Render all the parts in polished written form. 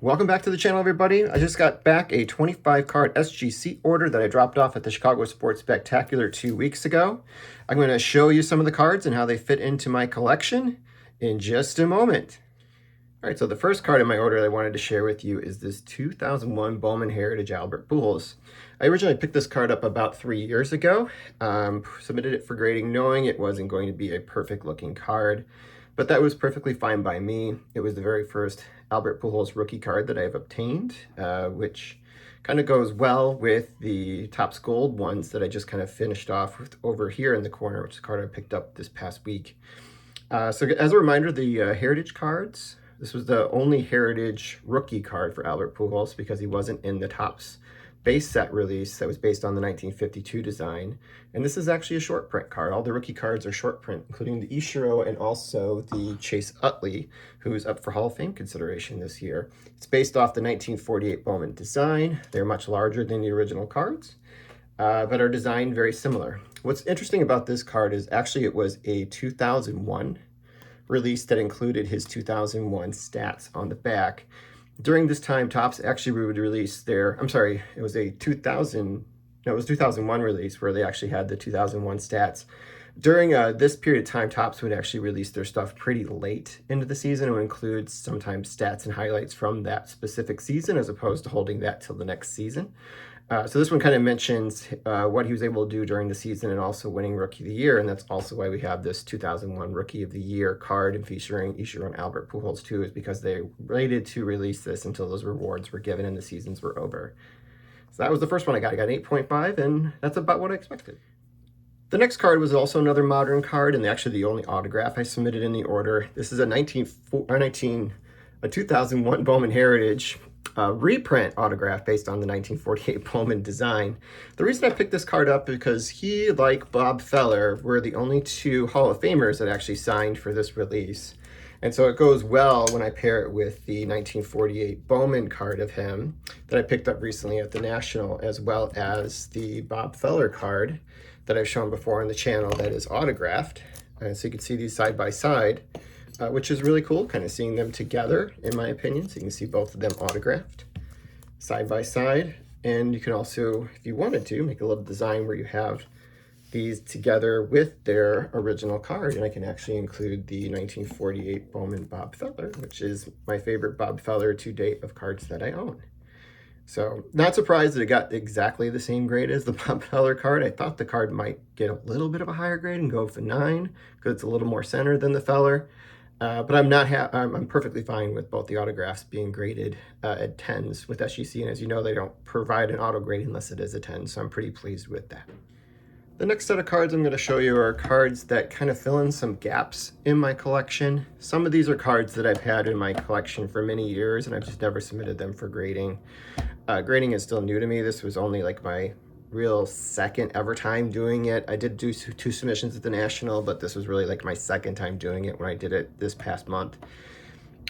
Welcome back to the channel, everybody. I just got back a 25 card SGC order that I dropped off at the Chicago Sports Spectacular 2 weeks ago. I'm going to show you some of the cards and how they fit into my collection in just a moment. All right, so the first card in my order that I wanted to share with you is this 2001 Bowman Heritage Albert Pujols. I originally picked this card up about 3 years ago, submitted it for grading knowing it wasn't going to be a perfect looking card, but that was perfectly fine by me. It was the very first Albert Pujols rookie card that I've obtained, which kind of goes well with the Topps Gold ones that I just kind of finished off with over here in the corner, which is a card I picked up this past week. So as a reminder, the Heritage cards, this was the only Heritage rookie card for Albert Pujols because he wasn't in the Topps base set release that was based on the 1952 design. And this is actually a short print card. All the rookie cards are short print, including the Ichiro and also the Chase Utley, who's up for Hall of Fame consideration this year. It's based off the 1948 Bowman design. They're much larger than the original cards, but are designed very similar. What's interesting about this card is actually it was a 2001 release that included his 2001 stats on the back. During this time, Topps actually would release their, it was a 2001 release where they actually had the 2001 stats. During this period of time, Topps would actually release their stuff pretty late into the season. It would include sometimes stats and highlights from that specific season as opposed to holding that till the next season. So this one kind of mentions what he was able to do during the season and also winning Rookie of the Year, and that's also why we have this 2001 Rookie of the Year card and featuring Ichiro and Albert Pujols too, is because they waited to release this until those rewards were given and the seasons were over. So that was the first one I got. I got an 8.5, and that's about what I expected. The next card was also another modern card, and actually the only autograph I submitted in the order. This is a 2001 Bowman Heritage reprint autograph based on the 1948 Bowman design. The reason I picked this card up is because he, like Bob Feller, were the only two Hall of Famers that actually signed for this release. And so it goes well when I pair it with the 1948 Bowman card of him that I picked up recently at the National, as well as the Bob Feller card that I've shown before on the channel that is autographed. And so you can see these side by side. Which is really cool, kind of seeing them together, in my opinion. So you can see both of them autographed side by side. And you can also, if you wanted to, make a little design where you have these together with their original card. And I can actually include the 1948 Bowman Bob Feller, which is my favorite Bob Feller to date of cards that I own. So not surprised that it got exactly the same grade as the Bob Feller card. I thought the card might get a little bit of a higher grade and go for 9 because it's a little more centered than the Feller. But I'm perfectly fine with both the autographs being graded at 10s with SGC, and as you know, they don't provide an auto grade unless it is a 10, so I'm pretty pleased with that. The next set of cards I'm going to show you are cards that kind of fill in some gaps in my collection. Some of these are cards that I've had in my collection for many years, and I've just never submitted them for grading. Grading is still new to me. This was only like my real second ever time doing it. I did do 2 submissions at the National, but this was really like my second time doing it when I did it this past month.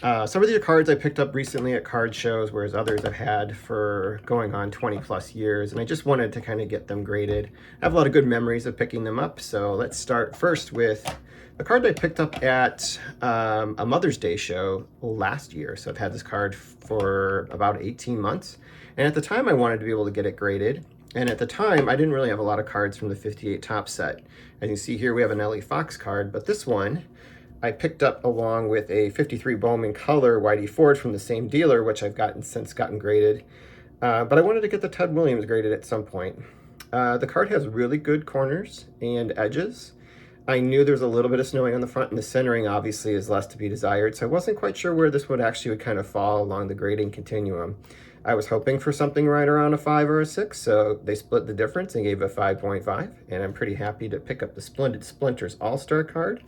Some of these are cards I picked up recently at card shows, whereas others I've had for going on 20 plus years, and I just wanted to kind of get them graded. I have a lot of good memories of picking them up, so let's start first with a card I picked up at a Mother's Day show last year. So I've had this card for about 18 months, and at the time I wanted to be able to get it graded. And at the time, I didn't really have a lot of cards from the 58 Topps set. As you can see here, we have an Ellie Fox card, but this one I picked up along with a 53 Bowman Color Whitey Ford from the same dealer, which I've since gotten graded. But I wanted to get the Ted Williams graded at some point. The card has really good corners and edges. I knew there was a little bit of snowing on the front, and the centering obviously is less to be desired, so I wasn't quite sure where this would kind of fall along the grading continuum. I was hoping for something right around a 5 or a 6, so they split the difference and gave a 5.5, and I'm pretty happy to pick up the Splendid Splinters All-Star card.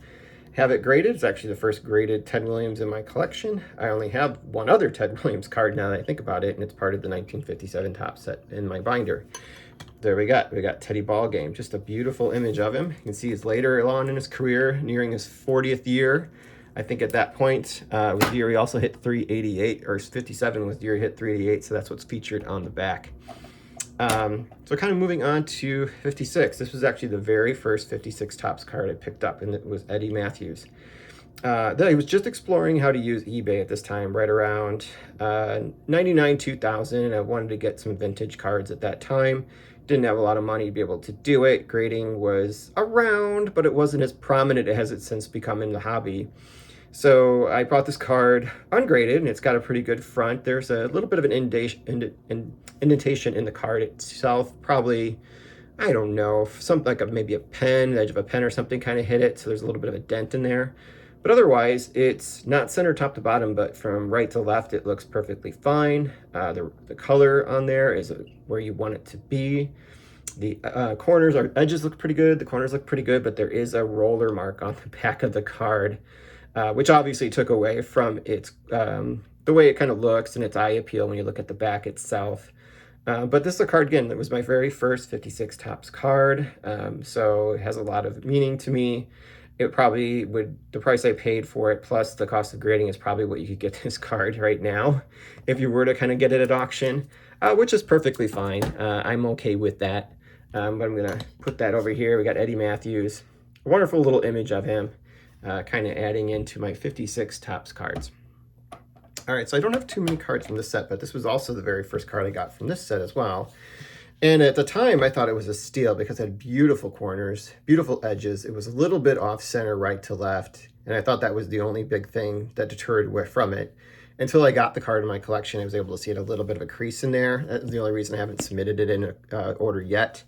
Have it graded. It's actually the first graded Ted Williams in my collection. I only have one other Ted Williams card now that I think about it, and it's part of the 1957 Topps set in my binder. There we got Teddy Ballgame. Just a beautiful image of him. You can see he's later on in his career, nearing his 40th year. I think at that point, with year he also hit 388, or 57 with year he hit 388, so that's what's featured on the back. So kind of moving on to 56. This was actually the very first 56 Topps card I picked up, and it was Eddie Matthews. I was just exploring how to use eBay at this time, right around 99, 2000, and I wanted to get some vintage cards at that time. Didn't have a lot of money to be able to do it. Grading was around, but it wasn't as prominent as it's since become in the hobby. So I bought this card ungraded, and it's got a pretty good front. There's a little bit of an indentation in the card itself, probably, I don't know, something like maybe a pen, the edge of a pen or something kind of hit it, so there's a little bit of a dent in there. But otherwise, it's not center top to bottom, but from right to left, it looks perfectly fine. The color on there is where you want it to be. The corners, our edges look pretty good. The corners look pretty good, but there is a roller mark on the back of the card, which obviously took away from its the way it kind of looks and its eye appeal when you look at the back itself. But this is a card, again, that was my very first 56 tops card, so it has a lot of meaning to me. It probably would, the price I paid for it plus the cost of grading is probably what you could get this card right now if you were to kind of get it at auction, which is perfectly fine. I'm okay with that. But I'm going to put that over here. We got Eddie Matthews, a wonderful little image of him, kind of adding into my 56 tops cards. All right, so I don't have too many cards from this set, but this was also the very first card I got from this set as well. And at the time, I thought it was a steal because it had beautiful corners, beautiful edges. It was a little bit off center, right to left. And I thought that was the only big thing that deterred from it. Until I got the card in my collection, I was able to see a little bit of a crease in there. That's the only reason I haven't submitted it in order yet.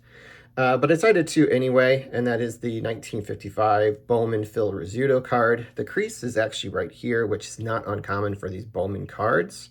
But I decided to anyway, and that is the 1955 Bowman Phil Rizzuto card. The crease is actually right here, which is not uncommon for these Bowman cards.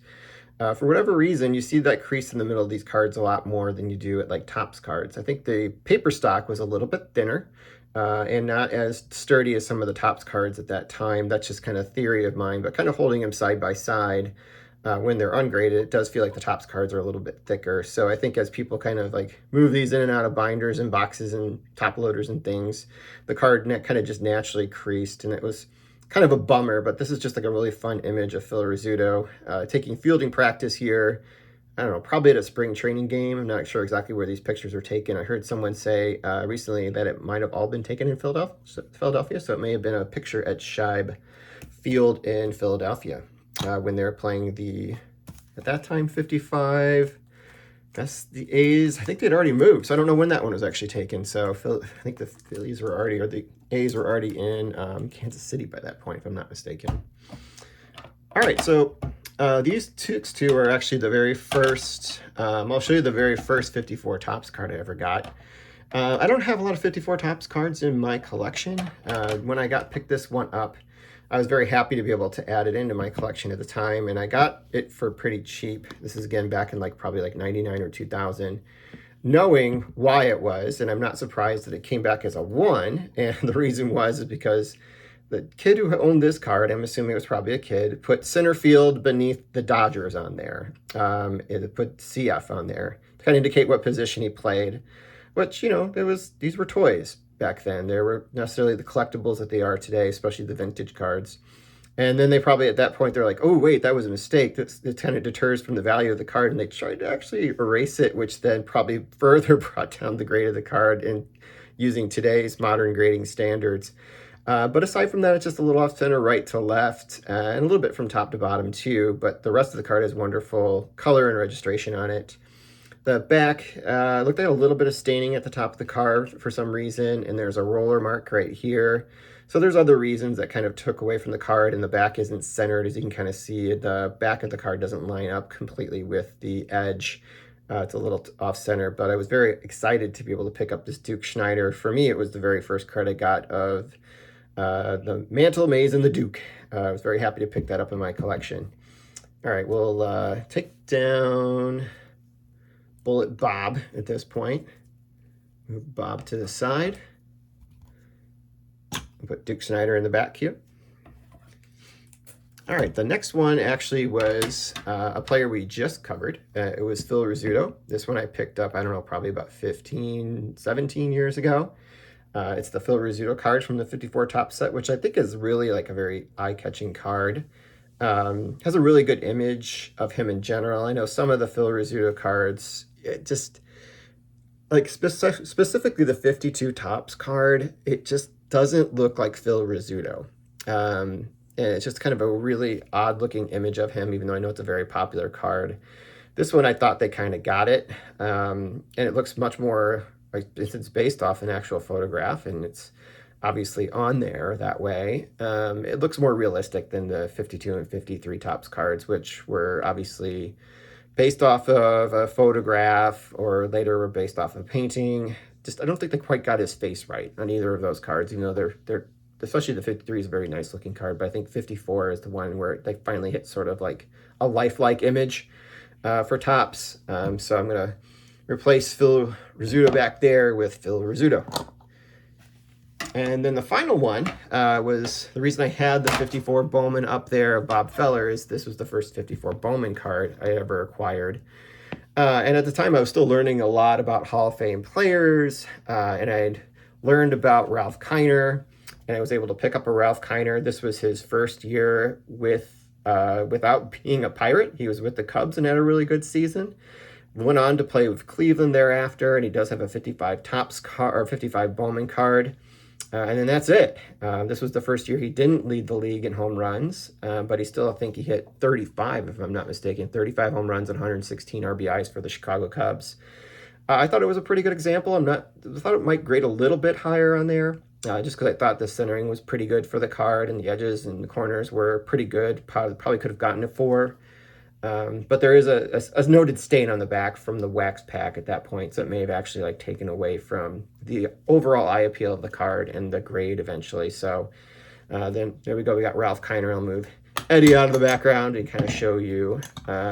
For whatever reason, you see that crease in the middle of these cards a lot more than you do at like Topps cards. I think the paper stock was a little bit thinner and not as sturdy as some of the Topps cards at that time. That's just kind of theory of mine, but kind of holding them side by side when they're ungraded, it does feel like the Topps cards are a little bit thicker. So I think as people kind of like move these in and out of binders and boxes and top loaders and things, the card kind of just naturally creased, and it was kind of a bummer, but this is just like a really fun image of Phil Rizzuto taking fielding practice here. I don't know, probably at a spring training game. I'm not sure exactly where these pictures are taken. I heard someone say recently that it might have all been taken in Philadelphia, so it may have been a picture at Scheib Field in Philadelphia when they were playing the, at that time, 55. That's the A's. I think they'd already moved, so I don't know when that one was actually taken. So I think the Phillies were already, or the A's were already in Kansas City by that point, if I'm not mistaken. All right, so these two are actually the very first, I'll show you the very first 54 Topps card I ever got. I don't have a lot of 54 Topps cards in my collection. When I picked this one up, I was very happy to be able to add it into my collection at the time, and I got it for pretty cheap. This is again back in probably 99 or 2000, knowing why it was, and I'm not surprised that it came back as a 1, and the reason is because the kid who owned this card, I'm assuming it was probably a kid, put center field beneath the Dodgers on there. It put CF on there to kind of indicate what position he played, which, you know, these were toys back then. They were necessarily the collectibles that they are today, especially the vintage cards. And then they probably, at that point, they're like, oh, wait, that was a mistake. It kind of deters from the value of the card. And they tried to actually erase it, which then probably further brought down the grade of the card in using today's modern grading standards. But aside from that, it's just a little off center, right to left, and a little bit from top to bottom too. But the rest of the card has wonderful color and registration on it. The back looked like a little bit of staining at the top of the card for some reason, and there's a roller mark right here. So there's other reasons that kind of took away from the card, and the back isn't centered. As you can kind of see, the back of the card doesn't line up completely with the edge. It's a little off center, but I was very excited to be able to pick up this Duke Schneider. For me, it was the very first card I got of the Mantle, Mays, and the Duke. I was very happy to pick that up in my collection. All right, we'll take down Bullet Bob at this point. Move Bob to the side. Put Duke Snyder in the back here. All right, the next one actually was a player we just covered. It was Phil Rizzuto. This one I picked up, I don't know, probably about 15, 17 years ago. It's the Phil Rizzuto card from the 54 Topps set, which I think is really like a very eye-catching card. Has a really good image of him in general. I know some of the Phil Rizzuto cards, it just, like specifically the 52 Topps card, it just doesn't look like Phil Rizzuto. And it's just kind of a really odd looking image of him, even though I know it's a very popular card. This one, I thought they kind of got it. And it looks much more like it's based off an actual photograph, and it's obviously on there that way. It looks more realistic than the 52 and 53 Topps cards, which were obviously based off of a photograph or later were based off of a painting. Just, I don't think they quite got his face right on either of those cards, even though they're especially the 53 is a very nice looking card, but I think 54 is the one where they finally hit sort of like a lifelike image for Topps. So I'm going to replace Phil Rizzuto back there with Phil Rizzuto. And then the final one was the reason I had the 54 Bowman up there of Bob Feller is this was the first 54 Bowman card I ever acquired. And at the time, I was still learning a lot about Hall of Fame players, and I'd learned about Ralph Kiner, and I was able to pick up a Ralph Kiner. This was his first year without being a Pirate. He was with the Cubs and had a really good season. Went on to play with Cleveland thereafter, and he does have a 55 Topps card or 55 Bowman card. And then that's it. This was the first year he didn't lead the league in home runs, but he still, I think he hit 35, if I'm not mistaken, 35 home runs and 116 RBIs for the Chicago Cubs. I thought it was a pretty good example. I thought it might grade a little bit higher on there, just because I thought the centering was pretty good for the card, and the edges and the corners were pretty good. Probably could have gotten a 4. But there is a noted stain on the back from the wax pack at that point, so it may have actually like taken away from the overall eye appeal of the card and the grade eventually. So then there we go. We got Ralph Kiner. I'll move Eddie out of the background and kind of show you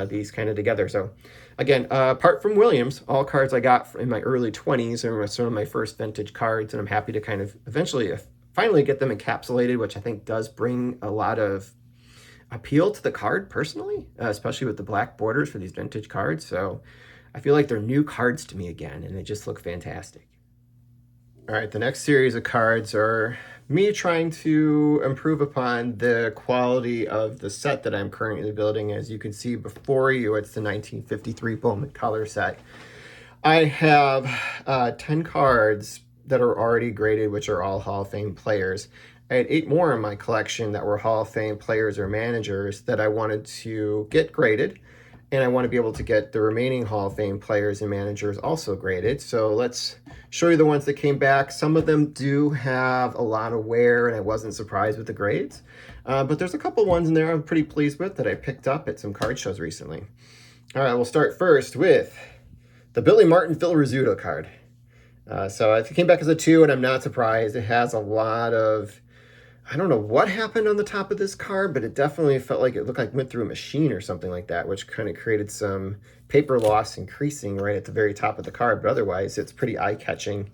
these kind of together. So again, apart from Williams, all cards I got in my early 20s are some of my first vintage cards, and I'm happy to kind of eventually finally get them encapsulated, which I think does bring a lot of appeal to the card personally, especially with the black borders for these vintage cards. So I feel like they're new cards to me again, and they just look fantastic. All right, the next series of cards are me trying to improve upon the quality of the set that I'm currently building. As you can see before you, it's the 1953 Bowman color set. I have 10 cards that are already graded, which are all Hall of Fame players. I had 8 more in my collection that were Hall of Fame players or managers that I wanted to get graded, and I want to be able to get the remaining Hall of Fame players and managers also graded. So let's show you the ones that came back. Some of them do have a lot of wear, and I wasn't surprised with the grades. But there's a couple ones in there I'm pretty pleased with that I picked up at some card shows recently. All right, we'll start first with the Billy Martin Phil Rizzuto card. So it came back as a 2, and I'm not surprised. It has a lot of, I don't know what happened on the top of this card, but it definitely felt like it looked like it went through a machine or something like that, which kind of created some paper loss and creasing right at the very top of the card. But otherwise, it's pretty eye-catching.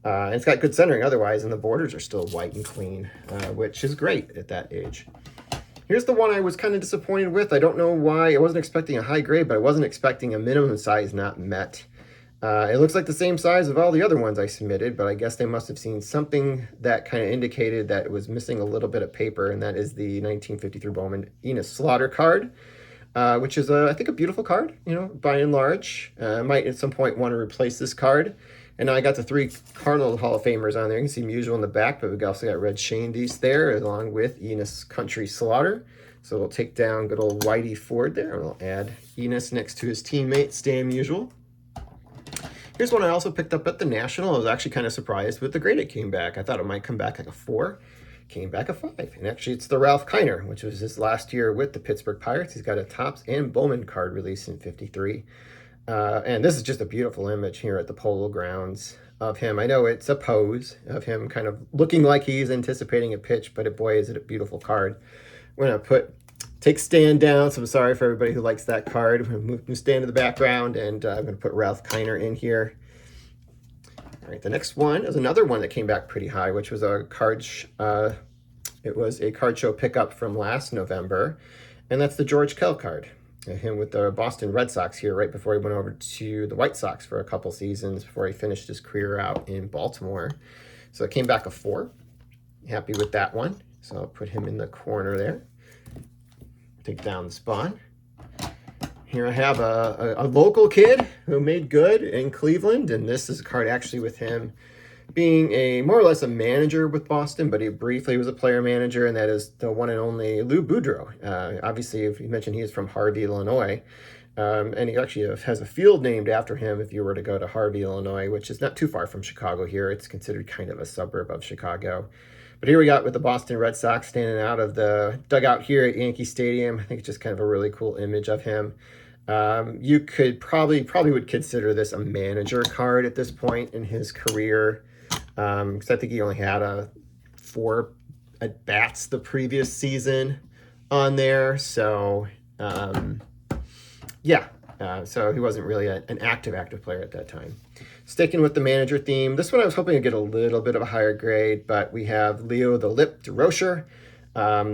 And it's got good centering otherwise, and the borders are still white and clean, which is great at that age. Here's the one I was kind of disappointed with. I don't know why. I wasn't expecting a high grade, but I wasn't expecting a minimum size not met. It looks like the same size of all the other ones I submitted, but I guess they must have seen something that kind of indicated that it was missing a little bit of paper, and that is the 1953 Bowman Enos Slaughter card, which is, I think, a beautiful card, you know, by and large. I might at some point want to replace this card. And now I got the 3 Cardinal Hall of Famers on there. You can see Musial in the back, but we've also got Red Shandies there, along with Enos Country Slaughter. So we'll take down good old Whitey Ford there, and we'll add Enos next to his teammate, Stan Musial. Here's one I also picked up at the National. I was actually kind of surprised with the grade it came back. I thought it might come back like a 4. Came back a 5. And actually, it's the Ralph Kiner, which was his last year with the Pittsburgh Pirates. He's got a Topps and Bowman card released in 53. And this is just a beautiful image here at the Polo Grounds of him. I know it's a pose of him kind of looking like he's anticipating a pitch, but boy, is it a beautiful card. I'm going to take Stan down, so I'm sorry for everybody who likes that card. I'm going to move Stan to the background, and I'm going to put Ralph Kiner in here. All right, the next one is another one that came back pretty high, which was a card. It was a card show pickup from last November, and that's the George Kell card. Him with the Boston Red Sox here right before he went over to the White Sox for a couple seasons before he finished his career out in Baltimore. So it came back a 4. Happy with that one. So I'll put him in the corner there. Take down the Spawn. Here I have a local kid who made good in Cleveland, and this is a card actually with him being a more or less a manager with Boston, but he briefly was a player manager, and that is the one and only Lou Boudreau. Obviously, if you mentioned he is from Harvey, Illinois, and he actually has a field named after him if you were to go to Harvey, Illinois, which is not too far from Chicago here. It's considered kind of a suburb of Chicago. But here we got with the Boston Red Sox standing out of the dugout here at Yankee Stadium. I think it's just kind of a really cool image of him. You could probably would consider this a manager card at this point in his career, because I think he only had 4 at-bats the previous season on there. So, yeah, so he wasn't really an active player at that time. Sticking with the manager theme, this one I was hoping to get a little bit of a higher grade, but we have Leo the Lip DeRocher.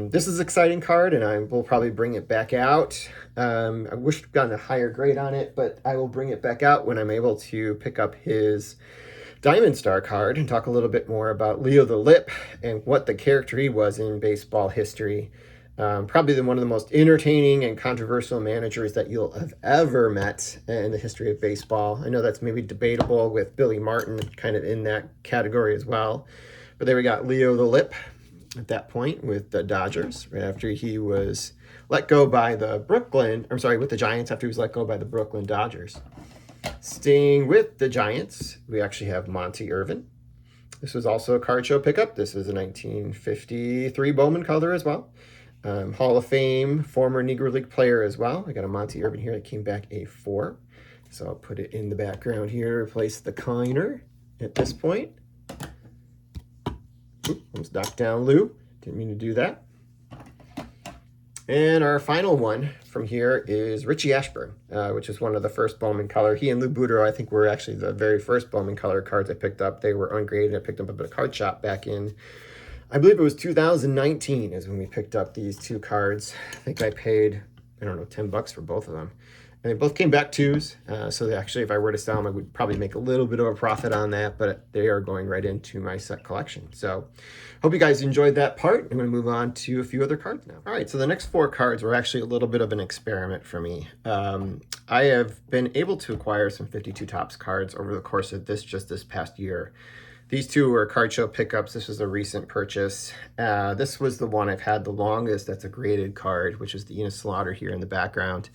This is an exciting card, and I will probably bring it back out. I wish I'd gotten a higher grade on it, but I will bring it back out when I'm able to pick up his Diamond Star card and talk a little bit more about Leo the Lip and what the character he was in baseball history. Probably one of the most entertaining and controversial managers that you'll have ever met in the history of baseball. I know that's maybe debatable with Billy Martin kind of in that category as well. But there we got Leo the Lip at that point with the Dodgers, right after he was let go by the with the Giants after he was let go by the Brooklyn Dodgers. Staying with the Giants, we actually have Monty Irvin. This was also a card show pickup. This is a 1953 Bowman color as well. Hall of Fame, former Negro League player as well. I got a Monty Irvin here that came back a 4. So I'll put it in the background here to replace the Kiner at this point. Oop, almost knocked down Lou. Didn't mean to do that. And our final one from here is Richie Ashburn, which is one of the first Bowman color. He and Lou Boudreau, I think, were actually the very first Bowman color cards I picked up. They were ungraded. I picked them up at a card shop back in, I believe it was 2019 is when we picked up these 2 cards. I think I paid, I don't know, $10 for both of them. And they both came back 2s. So actually, if I were to sell them, I would probably make a little bit of a profit on that, but they are going right into my set collection. So hope you guys enjoyed that part. I'm going to move on to a few other cards now. All right, so the next 4 cards were actually a little bit of an experiment for me. I have been able to acquire some 52 Topps cards over the course of this past year. These 2 were card show pickups. This was a recent purchase. This was the one I've had the longest. That's a graded card, which is the Enos Slaughter here in the background.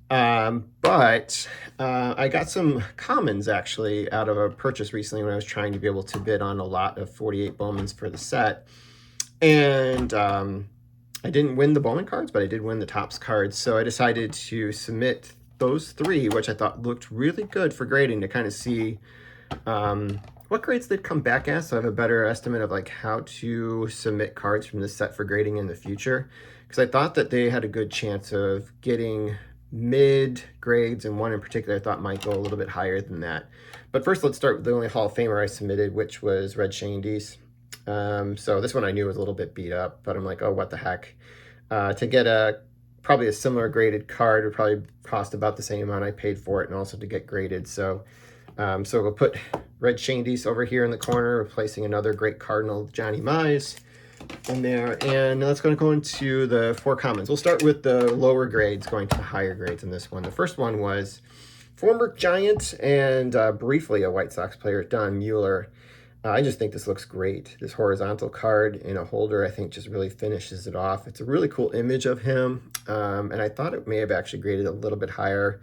But I got some commons actually out of a purchase recently when I was trying to be able to bid on a lot of 48 Bowmans for the set. And I didn't win the Bowman cards, but I did win the Topps cards. So I decided to submit those 3, which I thought looked really good for grading, to kind of see what grades they'd come back at, so I have a better estimate of like how to submit cards from this set for grading in the future. Because I thought that they had a good chance of getting mid grades, and one in particular I thought might go a little bit higher than that. But first, let's start with the only Hall of Famer I submitted, which was Red Shandy's. So this one I knew was a little bit beat up, but I'm like, oh, what the heck. To get probably a similar graded card would probably cost about the same amount I paid for it, and also to get graded. So we'll put Red Shandy's over here in the corner, replacing another great Cardinal, Johnny Mize, in there. And let's go into the 4 commons. We'll start with the lower grades, going to the higher grades in this one. The first one was former Giant and briefly a White Sox player, Don Mueller. I just think this looks great. This horizontal card in a holder, I think, just really finishes it off. It's a really cool image of him, and I thought it may have actually graded a little bit higher.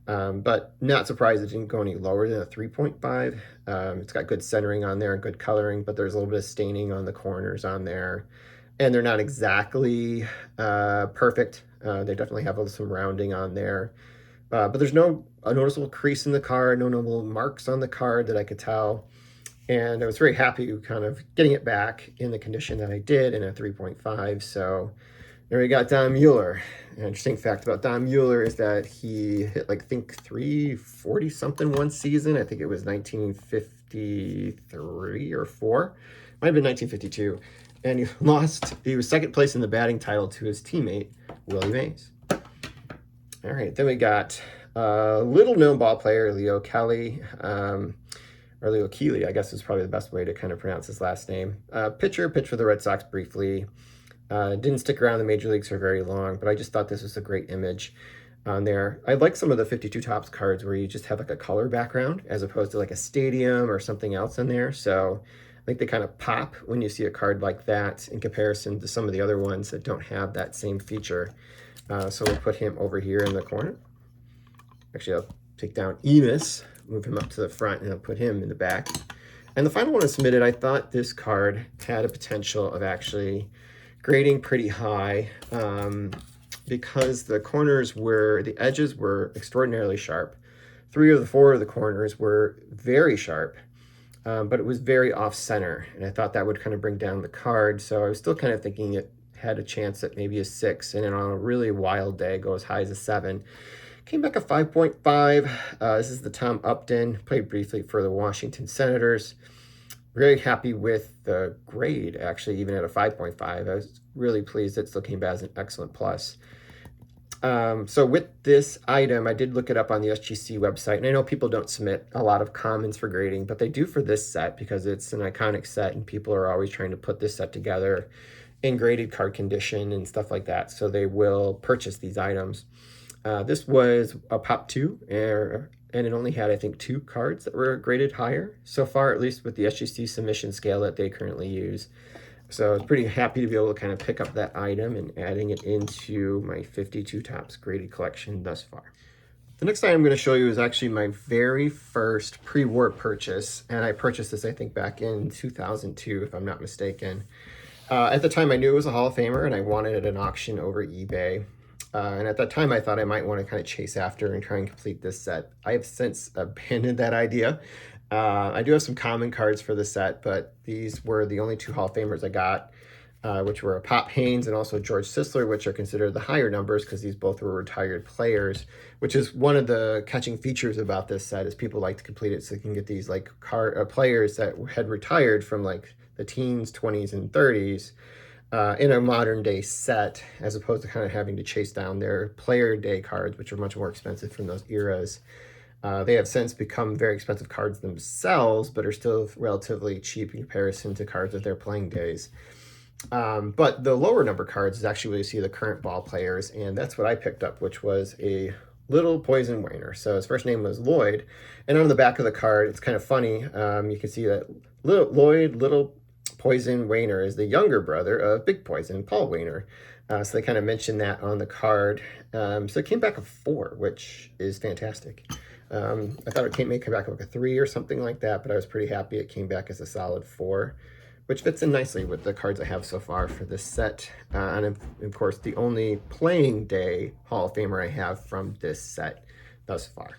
But not surprised it didn't go any lower than a 3.5. It's got good centering on there and good coloring, but there's a little bit of staining on the corners on there. And they're not exactly perfect. They definitely have some rounding on there. But there's no noticeable crease in the card, no notable marks on the card that I could tell. And I was very happy kind of getting it back in the condition that I did in a 3.5. So there we got Don Mueller. An interesting fact about Don Mueller is that he hit, like, I think 340 something one season. I think it was 1953 or 4. Might have been 1952. And he was second place in the batting title to his teammate, Willie Mays. All right, then we got a little known ball player, Leo Kelly, or Leo Keeley, I guess is probably the best way to kind of pronounce his last name. Pitched for the Red Sox briefly. Didn't stick around the major leagues for very long, but I just thought this was a great image. on there. I like some of the 52 Topps cards where you just have like a color background as opposed to like a stadium or something else in there. So I think they kind of pop when you see a card like that in comparison to some of the other ones that don't have that same feature. So we'll put him over here in the corner. Actually, I'll take down Enos, move him up to the front, and I'll put him in the back. And the final one I submitted, I thought this card had a potential of actually grading pretty high because the edges were extraordinarily sharp. 3 of the 4 of the corners were very sharp, but it was very off-center, and I thought that would kind of bring down the card. So I was still kind of thinking it had a chance at maybe a 6, and then on a really wild day, go as high as a 7. Came back a 5.5. This is the Tom Upton, played briefly for the Washington Senators. Very happy with the grade, actually, even at a 5.5. I was really pleased it still came back as an excellent plus. So with this item, I did look it up on the SGC website, and I know people don't submit a lot of comments for grading, but they do for this set because it's an iconic set, and people are always trying to put this set together in graded card condition and stuff like that, so they will purchase these items. This was a Pop 2, and it only had, I think, 2 cards that were graded higher so far, at least with the SGC submission scale that they currently use. So I was pretty happy to be able to kind of pick up that item and adding it into my 52 Topps graded collection thus far. The next item I'm going to show you is actually my very first pre-war purchase, and I purchased this, I think, back in 2002, if I'm not mistaken. At the time, I knew it was a Hall of Famer, and I wanted it at an auction over eBay. And at that time, I thought I might want to kind of chase after and try and complete this set. I have since abandoned that idea. I do have some common cards for the set, but these were the only 2 Hall of Famers I got, which were Pop Haynes and also George Sisler, which are considered the higher numbers because these both were retired players, which is one of the catching features about this set is people like to complete it so they can get these like players that had retired from like the teens, 20s, and 30s. In a modern day set, as opposed to kind of having to chase down their player day cards, which are much more expensive from those eras. They have since become very expensive cards themselves, but are still relatively cheap in comparison to cards of their playing days. But the lower number cards is actually where you see the current ball players, and that's what I picked up, which was a Little Poison Wainer. So his first name was Lloyd, and on the back of the card, it's kind of funny. You can see that Little Poison Wainer is the younger brother of Big Poison, Paul Wainer. So they kind of mentioned that on the card. So it came back a 4, which is fantastic. I thought it may come back like a 3 or something like that, but I was pretty happy it came back as a solid 4, which fits in nicely with the cards I have so far for this set. And of course, the only playing day Hall of Famer I have from this set thus far.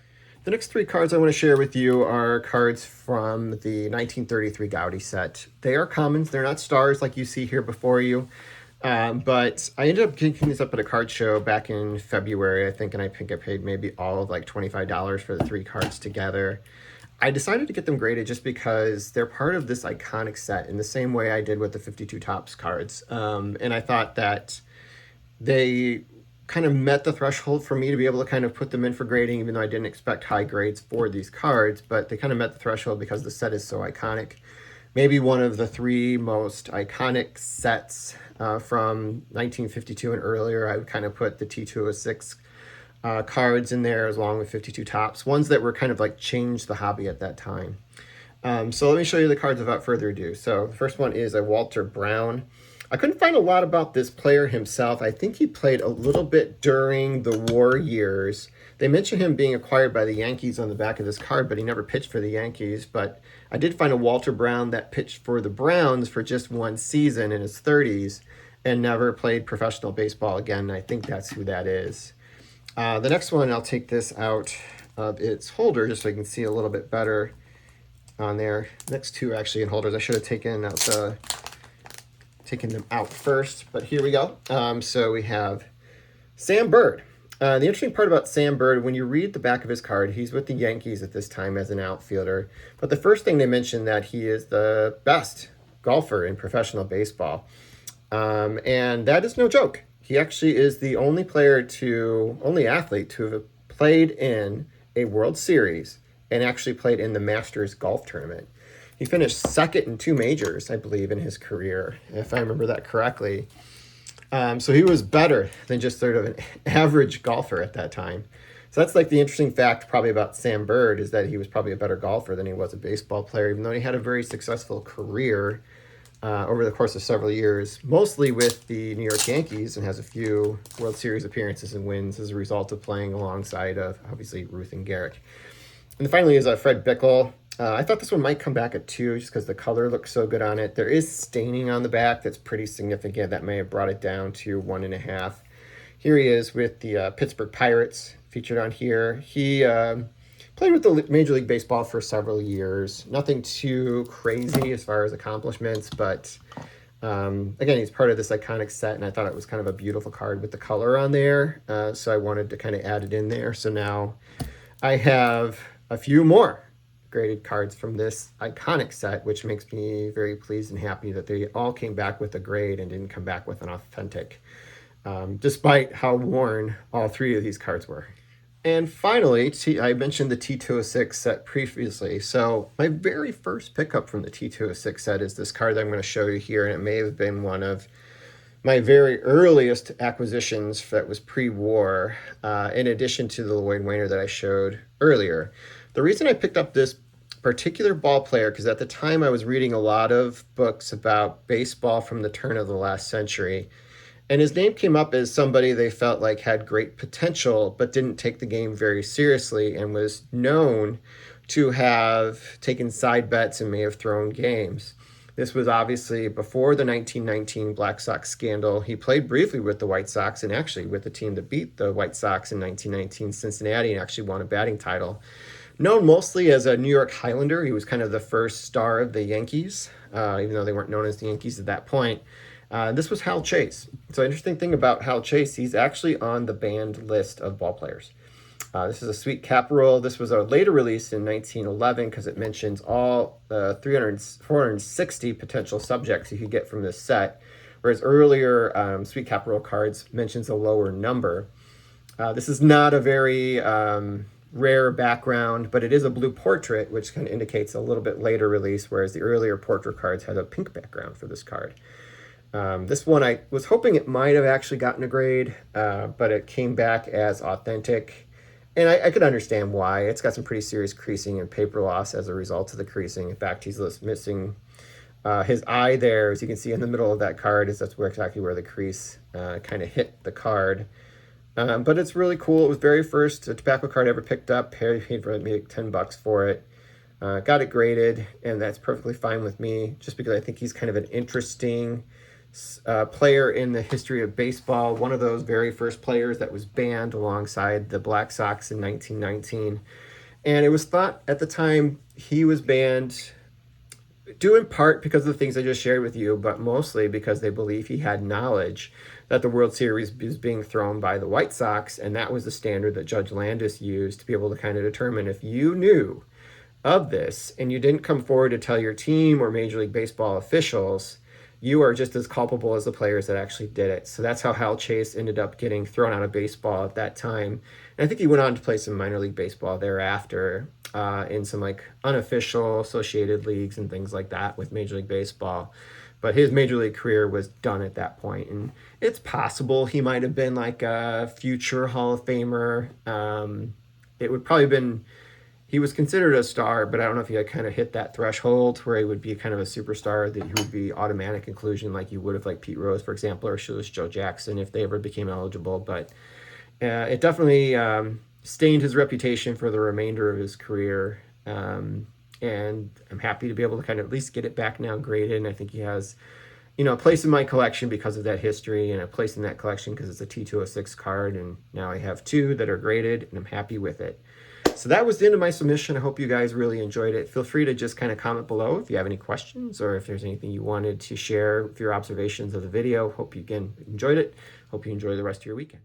The next 3 cards I want to share with you are cards from the 1933 Gaudy set. They are commons. They're not stars like you see here before you. But I ended up picking these up at a card show back in February, I think, and I think I paid maybe all of like $25 for the 3 cards together. I decided to get them graded just because they're part of this iconic set in the same way I did with the 52 Topps cards. And I thought that they kind of met the threshold for me to be able to kind of put them in for grading, even though I didn't expect high grades for these cards, but they kind of met the threshold because the set is so iconic. Maybe one of the 3 most iconic sets from 1952 and earlier. I would kind of put the T206 cards in there along with 52 Topps, ones that were kind of like changed the hobby at that time. So let me show you the cards without further ado. So the first one is a Walter Brown. I couldn't find a lot about this player himself. I think he played a little bit during the war years. They mention him being acquired by the Yankees on the back of this card, but he never pitched for the Yankees. But I did find a Walter Brown that pitched for the Browns for just 1 season in his 30s and never played professional baseball again. I think that's who that is. The next one, I'll take this out of its holder just so you can see a little bit better on there. Next 2 are actually in holders. I should have taken them out first, but here we go. So we have Sam Bird. The interesting part about Sam Bird, when you read the back of his card, he's with the Yankees at this time as an outfielder. But the first thing they mention that he is the best golfer in professional baseball. And that is no joke. He actually is the only athlete to have played in a World Series and actually played in the Masters golf tournament. He finished second in 2 majors, I believe, in his career, if I remember that correctly. So he was better than just sort of an average golfer at that time. So that's like the interesting fact probably about Sam Bird, is that he was probably a better golfer than he was a baseball player, even though he had a very successful career over the course of several years, mostly with the New York Yankees, and has a few World Series appearances and wins as a result of playing alongside of, obviously, Ruth and Garrick. And then finally is Fred Bickle. I thought this one might come back at 2 just because the color looks so good on it. There is staining on the back that's pretty significant. That may have brought it down to 1.5. Here he is with the Pittsburgh Pirates featured on here. He played with the Major League Baseball for several years. Nothing too crazy as far as accomplishments, but again, he's part of this iconic set, and I thought it was kind of a beautiful card with the color on there. So I wanted to kind of add it in there. So now I have a few more graded cards from this iconic set, which makes me very pleased and happy that they all came back with a grade and didn't come back with an authentic, despite how worn all 3 of these cards were. And finally, I mentioned the T206 set previously. So my very first pickup from the T206 set is this card that I'm going to show you here, and it may have been one of my very earliest acquisitions that was pre-war, in addition to the Lloyd Wainer that I showed earlier. The reason I picked up this particular ball player, because at the time I was reading a lot of books about baseball from the turn of the last century, and his name came up as somebody they felt like had great potential, but didn't take the game very seriously, and was known to have taken side bets and may have thrown games. This was obviously before the 1919 Black Sox scandal. He played briefly with the White Sox, and actually with the team that beat the White Sox in 1919, Cincinnati, and actually won a batting title. Known mostly as a New York Highlander, he was kind of the first star of the Yankees, even though they weren't known as the Yankees at that point. This was Hal Chase. So interesting thing about Hal Chase, he's actually on the banned list of ball players. This is a sweet cap roll. This was a later release in 1911 because it mentions all 460 potential subjects you could get from this set, whereas earlier sweet cap roll cards mentions a lower number. This is not a very rare background, but it is a blue portrait, which kind of indicates a little bit later release, whereas the earlier portrait cards had a pink background for this card. This one I was hoping it might have actually gotten a grade, but it came back as authentic. And I could understand why. It's got some pretty serious creasing and paper loss as a result of the creasing. In fact, he's missing his eye there, as you can see in the middle of that card. That's exactly where the crease kind of hit the card. But it's really cool. It was very first tobacco card I ever picked up. Paid for maybe $10 for it. Got it graded, and that's perfectly fine with me, just because I think he's kind of an interesting player in the history of baseball. One of those very first players that was banned alongside the Black Sox in 1919. And it was thought at the time he was banned due in part because of the things I just shared with you, but mostly because they believe he had knowledge that the World Series was being thrown by the White Sox, and that was the standard that Judge Landis used to be able to kind of determine if you knew of this and you didn't come forward to tell your team or Major League Baseball officials, you are just as culpable as the players that actually did it. So that's how Hal Chase ended up getting thrown out of baseball at that time. And I think he went on to play some minor league baseball thereafter in some like unofficial associated leagues and things like that with Major League Baseball. But his Major League career was done at that point. And it's possible he might have been like a future Hall of Famer. It would probably have been... He was considered a star, but I don't know if he had kind of hit that threshold where he would be kind of a superstar, that he would be automatic inclusion like you would have like Pete Rose, for example, or Joe Jackson if they ever became eligible. But it definitely stained his reputation for the remainder of his career. And I'm happy to be able to kind of at least get it back now graded. And I think he has, a place in my collection because of that history, and a place in that collection because it's a T206 card. And now I have 2 that are graded, and I'm happy with it. So that was the end of my submission. I hope you guys really enjoyed it. Feel free to just kind of comment below if you have any questions or if there's anything you wanted to share with your observations of the video. Hope you again enjoyed it. Hope you enjoy the rest of your weekend.